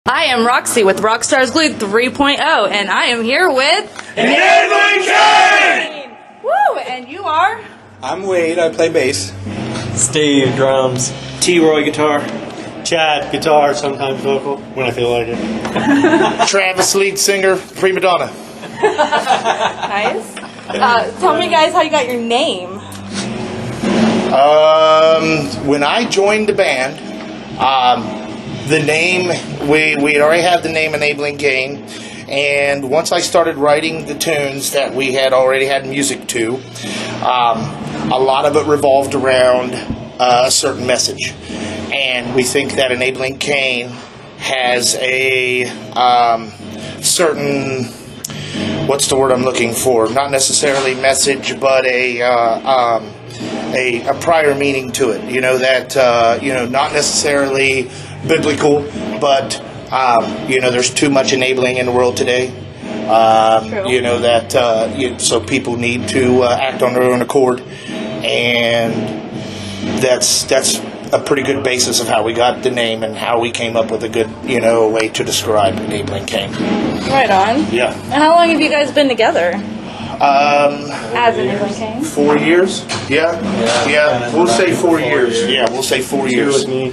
I am Roxy with Rockstars Glue 3.0, and I am here with... Enabling Cain! Woo! And you are? I'm Wade, I play bass. Steve, drums. T-Roy, guitar. Chad, guitar, sometimes vocal, when I feel like it. Travis, lead singer, prima donna. Nice. Tell me, guys, how you got your name. When I joined the band, the name, we had already had the name Enabling Cain, and once I started writing the tunes that we had already had music to, a lot of it revolved around a certain message. And we think that Enabling Cain has a certain, what's the word I'm looking for? Not necessarily message, but a prior meaning to it. You know, that, not necessarily biblical, but, there's too much enabling in the world today. So people need to act on their own accord. And that's a pretty good basis of how we got the name and how we came up with a good, way to describe Enabling Cain. Right on. Yeah. And how long have you guys been together? As Enabling Cain? 4 years. Yeah. We'll say 4 years. Yeah, we'll say 4 years. 2 with me.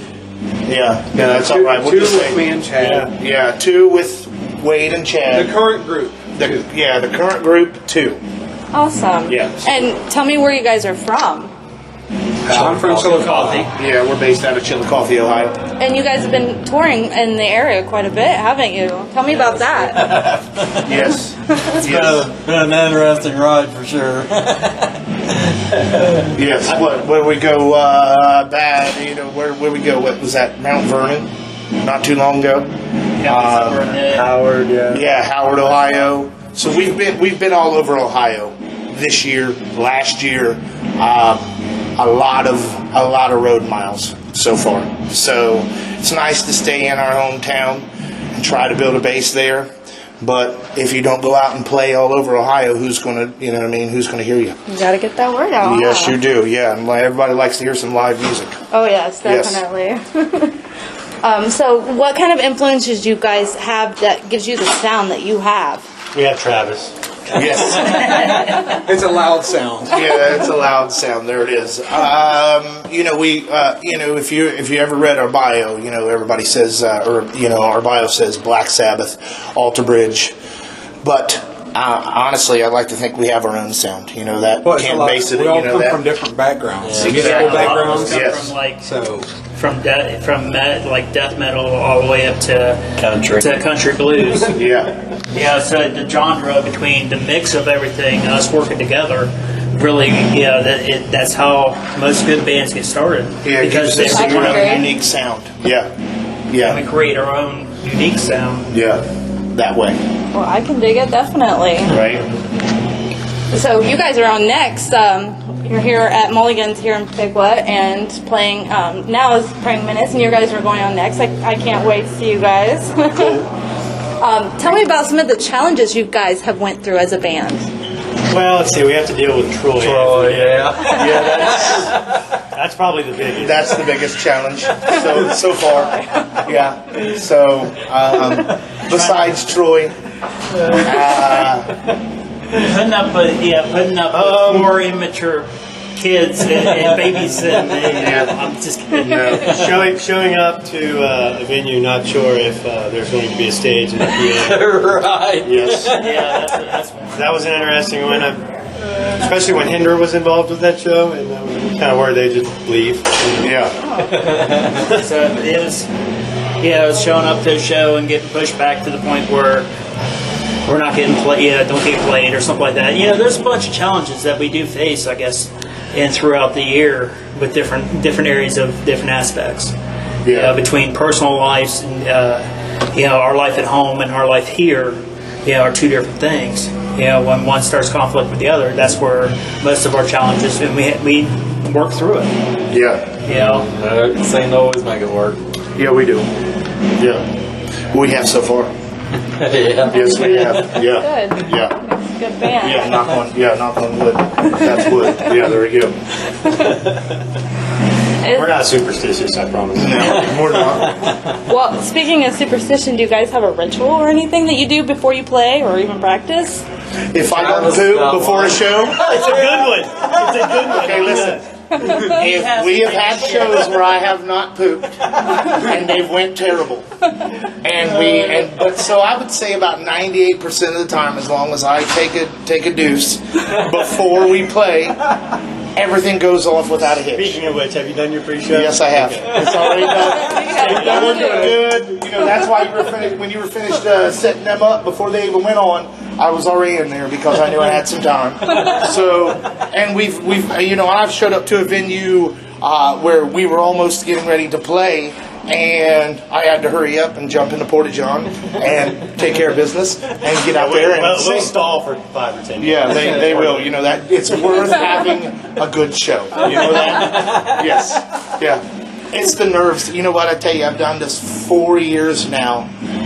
Yeah, that's all right. We'll Two just with say me and Chad. Yeah, 2 with Wade and Chad. The current group. The current group 2. Awesome. Yeah. And tell me where you guys are from. I'm from Chillicothe. Yeah, we're based out of Chillicothe, Ohio. And you guys have been touring in the area quite a bit, haven't you? Tell me about that. Yes. It's been an interesting ride for sure. Yes. Where we go back? Where we go? What was that? Mount Vernon? Not too long ago. Howard, yeah. Yeah, Howard, Ohio. So we've been all over Ohio this year, last year. A lot of road miles so far. So it's nice to stay in our hometown and try to build a base there. But if you don't go out and play all over Ohio, who's gonna who's gonna hear you? You gotta get that word out. Yes, you do. Yeah, and everybody likes to hear some live music. Oh yes, definitely. So what kind of influences do you guys have that gives you the sound that you have? We have Travis. Yes. It's a loud sound. Yeah, it's a loud sound. There it is. If you ever read our bio, everybody says, our bio says Black Sabbath, Alter Bridge, but honestly, I like to think we have our own sound. That can't base it. We all come from different backgrounds. Yeah. Musical backgrounds. Yes. From death metal all the way up to country blues. Yeah. Yeah, so the genre between the mix of everything, us working together, really, that's how most good bands get started. Yeah, because it's they want a unique sound. Yeah. we create our own unique sound. Yeah. That way. Well, I can dig it, definitely. Right. So you guys are on next. You're here at Mulligan's here in Piqua and playing now is Praying Minutes, and you guys are going on next. I can't wait to see you guys. Tell me about some of the challenges you guys have went through as a band. Well, let's see, we have to deal with Troy. That's probably the biggest. That's the biggest challenge so far. Yeah. So besides Troy, Putting up more immature kids and babysitting. I'm just kidding. no. Showing up to a venue, not sure if there's going to be a stage and a PA. Right. Yes. Yeah, that's That was an interesting one, especially when Hinder was involved with that show, and that was kind of where they just leave. Yeah. So it was showing up to a show and getting pushed back to the point where we're not getting don't get played or something like that. There's a bunch of challenges that we do face, I guess, and throughout the year with different areas of different aspects. Yeah. Between personal lives and our life at home and our life here, are two different things. When one starts conflict with the other, that's where most of our challenges, and we work through it. Yeah. Saying always make it work. Yeah, we do. Yeah. We have so far. Yeah. Yes, we have. Yeah. Good. Yeah. It's a good band. Yeah, knock on wood. That's wood. Yeah, there we go. We're not superstitious, I promise. No, we're not. Well, speaking of superstition, do you guys have a ritual or anything that you do before you play or even practice? If I don't poop before a show, It's a good one. It's a good one. okay, listen. If we have had shows where I have not pooped and they've went terrible, but so I would say about 98% of the time, as long as I take a deuce before we play, everything goes off without a hitch. Speaking of which, have you done your pre-show? Yes, I have. It's already done. Done good. You know, that's why when you were finished setting them up before they even went on, I was already in there because I knew I had some time. So, and we've you know, I've showed up to a venue where we were almost getting ready to play, and I had to hurry up and jump in the porta-john and take care of business and get out there and We'll sing. stall for 5 or 10 minutes. Yeah, they will. You know that it's worth having a good show. You know that? Yes. Yeah. It's the nerves. You know what? I tell you, I've done this 4 years now,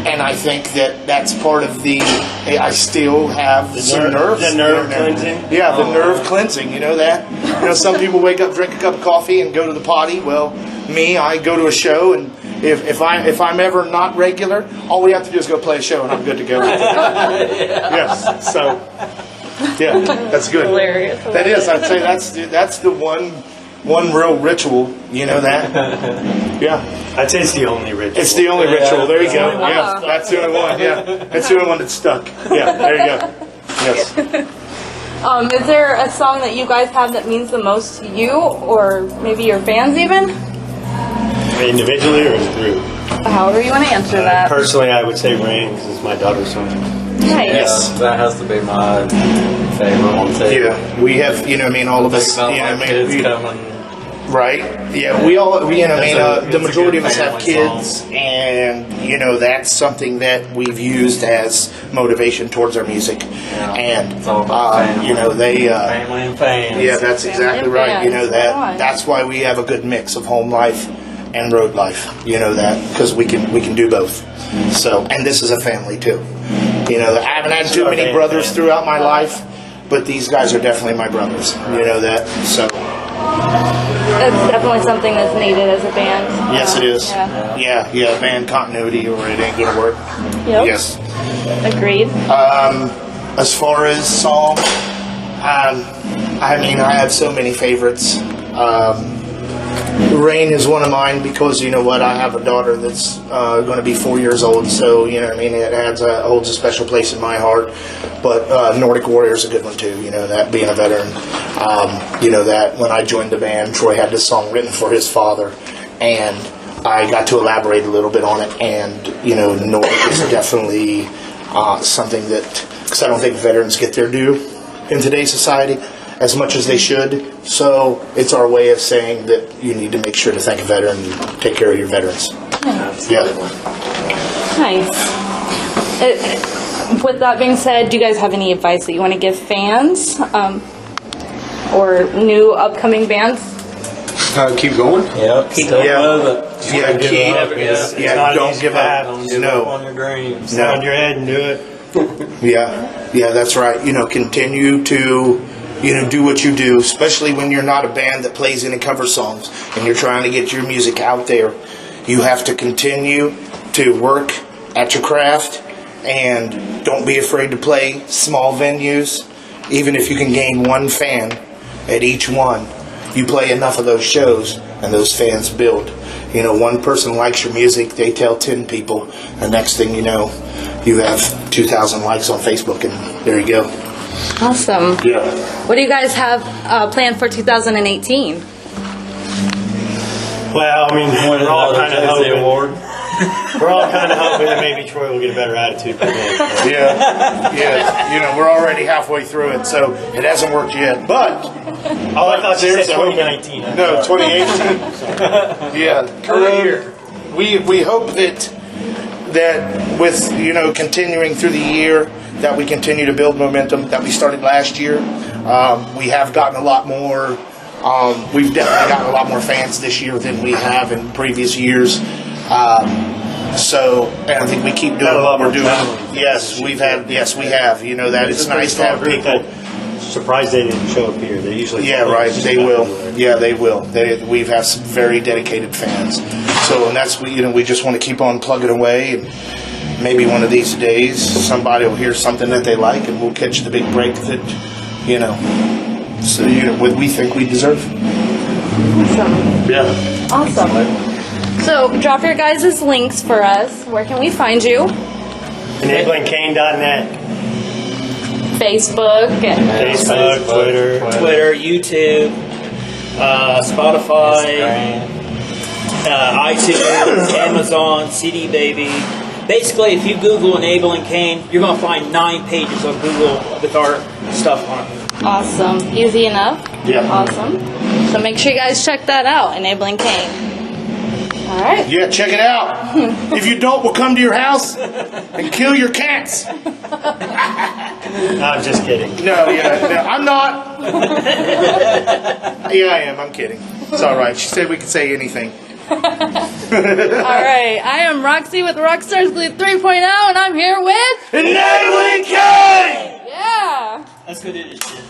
and I think that's part of I still have some nerves. The nerve cleansing? Yeah, the nerve cleansing. You know that? You know, some people wake up, drink a cup of coffee, and go to the potty. Well, me, I go to a show, and if I'm ever not regular, all we have to do is go play a show, and I'm good to go. Yes. So, yeah, that's good. Hilarious. That is. I'd say that's the one real ritual. You know that? Yeah. I'd say it's the only ritual. It's the only ritual. There you go. one. Yeah, that's the only one. Yeah, that's the only one that's stuck. Yeah, there you go. Yes. Is there a song that you guys have that means the most to you, or maybe your fans even? Individually or as a group? However you want to answer that. Personally, I would say Rain because it's my daughter's song. Nice. Yes. That has to be my favorite one too. Yeah, we have. You know, I mean, all of us. Think You know, about I my mean, kids coming. right? Yeah, we all. You know, I mean, the It's a majority of good us have family kids, and you know, that's something that we've used as motivation towards our music. And It's all about family. you know, they. Family and fans. Yeah, that's exactly and right. You know fans, come on. that's why we have a good mix of home life and road life. You know that because we can do both. So, and this is a family too. You know, I haven't had too many brothers throughout my life, but these guys are definitely my brothers. You know that. So, That's definitely something that's needed as a band. yes, it is. Yeah. Yeah, band continuity or it ain't gonna work. Yep. Yes. Agreed. As far as song, I mean, I have so many favorites. Rain is one of mine because you know what, I have a daughter that's going to be 4 years old, so you know what I mean, it holds a special place in my heart. But Nordic Warrior is a good one too. You know that being a veteran, you know that when I joined the band, Troy had this song written for his father, and I got to elaborate a little bit on it. And you know, Nordic is definitely something that, because I don't think veterans get their due in today's society as much as they should. So it's our way of saying that you need to make sure to thank a veteran and take care of your veterans. Yeah. Nice. With that being said, do you guys have any advice that you want to give fans or new upcoming bands? Keep going. Yep. Keep Yeah. with it. Yeah, Give keep, up. Yeah. It's not don't easy give to up. have. Don't give up on your dreams. No. On your head and do it. Yeah, that's right. You know, continue to, you know, do what you do, especially when you're not a band that plays any cover songs and you're trying to get your music out there. You have to continue to work at your craft and don't be afraid to play small venues. Even if you can gain one fan at each one, you play enough of those shows and those fans build. You know, one person likes your music, they tell 10 people, the next thing you know, you have 2,000 likes on Facebook, and there you go. Awesome. Yeah. What do you guys have planned for 2018? Well, I mean, we're all kind of Jersey hoping. award. We're all kind of hoping that maybe Troy will get a better attitude. Yeah, you know, we're already halfway through it, so it hasn't worked yet. But Oh, I thought you said 2019. no, 2018. Yeah, Current year. We hope that with continuing through the year that we continue to build momentum that we started last year. We have gotten a lot more. We've definitely gotten a lot more fans this year than we have in previous years. So, and I think we keep doing what we're doing. Yes, we have. You know that it's nice to have people. surprised they didn't show up here. They usually Yeah, right. They will. Yeah, they will. We've had some very dedicated fans. So, and that's we just want to keep on plugging away, and maybe one of these days somebody will hear something that they like, and we'll catch the big break that we think we deserve. Awesome. Yeah. Awesome. So, drop your guys' links for us. Where can we find you? EnablingCain.net. Facebook and Facebook, Twitter, YouTube, Spotify, iTunes, Amazon, CD Baby. Basically, if you Google Enabling Cain, you're going to find 9 pages on Google with our stuff on it. Awesome. Easy enough. Yeah. Awesome. So make sure you guys check that out, Enabling Cain. All right. Yeah, check it out. If you don't, we'll come to your house and kill your cats. I'm just kidding. No, I'm not. Yeah, I am. I'm kidding. It's all right. She said we could say anything. All right. I am Roxy with Rockstars Glue 3.0, and I'm here with Enabling Cain! Yeah. Let's go do this shit.